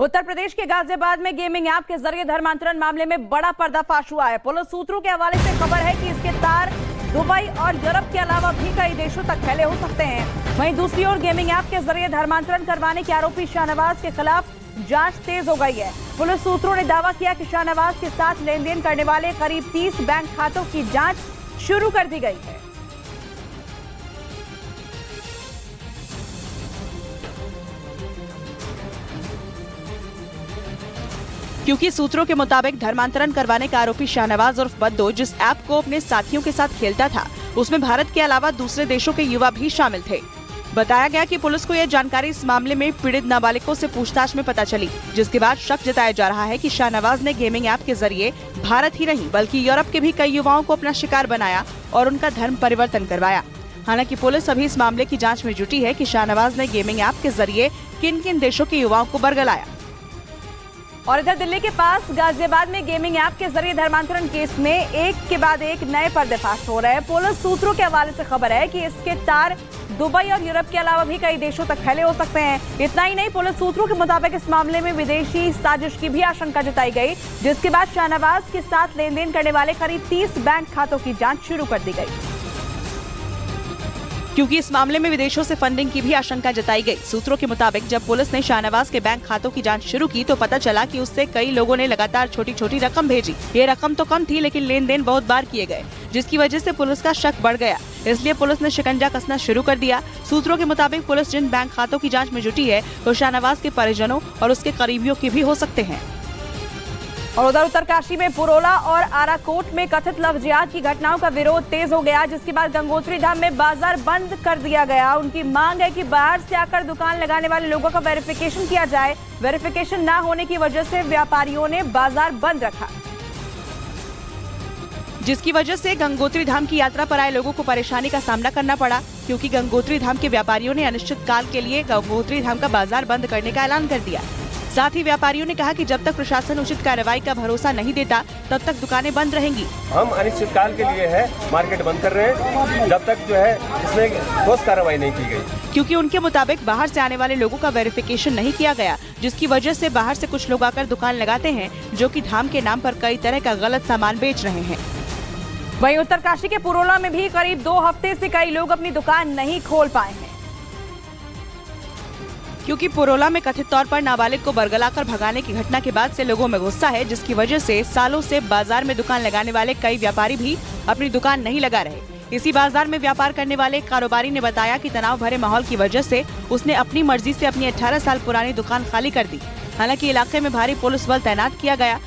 उत्तर प्रदेश के गाजियाबाद में gaming app के जरिए धर्मांतरण मामले में बड़ा पर्दाफाश हुआ है। पुलिस सूत्रों के हवाले से खबर है कि इसके तार दुबई और यूरोप के अलावा भी कई देशों तक फैले हो सकते हैं। वहीं दूसरी ओर गेमिंग ऐप के जरिए धर्मांतरण करवाने के आरोपी शाहनवाज के खिलाफ जांच तेज हो गई है। पुलिस सूत्रों ने दावा किया कि शाहनवाज के साथ लेन देन करने वाले करीब 30 बैंक खातों की जांच शुरू कर दी गई है। क्योंकि सूत्रों के मुताबिक धर्मांतरण करवाने का आरोपी शाहनवाज उर्फ बद्दो जिस ऐप को अपने साथियों के साथ खेलता था, उसमें भारत के अलावा दूसरे देशों के युवा भी शामिल थे। बताया गया कि पुलिस को यह जानकारी इस मामले में पीड़ित नाबालिगों से पूछताछ में पता चली, जिसके बाद शक जताया जा रहा है कि शाहनवाज ने गेमिंग ऐप के जरिए भारत ही नहीं बल्कि यूरोप के भी कई युवाओं को अपना शिकार बनाया और उनका धर्म परिवर्तन करवाया। हालांकि पुलिस अभी इस मामले की जाँच में जुटी है कि शाहनवाज ने गेमिंग ऐप के जरिए किन किन देशों के युवाओं को बरगलाया। और इधर दिल्ली के पास गाजियाबाद में गेमिंग ऐप के जरिए धर्मांतरण केस में एक के बाद एक नए पर्दाफाश हो रहे हैं। पुलिस सूत्रों के हवाले से खबर है कि इसके तार दुबई और यूरोप के अलावा भी कई देशों तक फैले हो सकते हैं। इतना ही नहीं, पुलिस सूत्रों के मुताबिक इस मामले में विदेशी साजिश की भी आशंका जताई गई, जिसके बाद शाहनवाज के साथ लेन देन करने वाले करीब 30 बैंक खातों की जाँच शुरू कर दी गई। क्योंकि इस मामले में विदेशों से फंडिंग की भी आशंका जताई गई। सूत्रों के मुताबिक जब पुलिस ने शाहनवाज के बैंक खातों की जांच शुरू की तो पता चला कि उससे कई लोगों ने लगातार छोटी छोटी रकम भेजी। ये रकम तो कम थी, लेकिन लेन देन बहुत बार किए गए, जिसकी वजह से पुलिस का शक बढ़ गया। इसलिए पुलिस ने शिकंजा कसना शुरू कर दिया। सूत्रों के मुताबिक पुलिस जिन बैंक खातों की जाँच में जुटी है वो शाहनवाज के परिजनों और उसके करीबियों के भी हो सकते हैं। और उधर उत्तरकाशी में पुरोला और आराकोट में कथित लव जिहाद की घटनाओं का विरोध तेज हो गया, जिसके बाद गंगोत्री धाम में बाजार बंद कर दिया गया। उनकी मांग है कि बाहर से आकर दुकान लगाने वाले लोगों का वेरिफिकेशन किया जाए। वेरिफिकेशन न होने की वजह से व्यापारियों ने बाजार बंद रखा, जिसकी वजह से गंगोत्री धाम की यात्रा पर आए लोगों को परेशानी का सामना करना पड़ा, क्योंकि गंगोत्री धाम के व्यापारियों ने अनिश्चित काल के लिए गंगोत्री धाम का बाजार बंद करने का ऐलान कर दिया। साथ ही व्यापारियों ने कहा कि जब तक प्रशासन उचित कार्रवाई का भरोसा नहीं देता तब तक दुकानें बंद रहेंगी। हम अनिश्चित काल के लिए है मार्केट बंद कर रहे हैं जब तक जो है इसमें ठोस कार्रवाई नहीं की गई, क्योंकि उनके मुताबिक बाहर से आने वाले लोगों का वेरिफिकेशन नहीं किया गया, जिसकी वजह से बाहर से कुछ लोग आकर दुकान लगाते हैं जो कि धाम के नाम पर कई तरह का गलत सामान बेच रहे हैं। वहीं उत्तरकाशी के पुरोला में भी करीब 2 हफ्ते से कई लोग अपनी दुकान नहीं खोल पाए हैं, क्योंकि पुरोला में कथित तौर पर नाबालिग को बरगलाकर भगाने की घटना के बाद से लोगों में गुस्सा है, जिसकी वजह से सालों से बाजार में दुकान लगाने वाले कई व्यापारी भी अपनी दुकान नहीं लगा रहे। इसी बाजार में व्यापार करने वाले एक कारोबारी ने बताया कि तनाव भरे माहौल की वजह से उसने अपनी मर्जी से अपनी 18 साल पुरानी दुकान खाली कर दी। हालांकि इलाके में भारी पुलिस बल तैनात किया गया।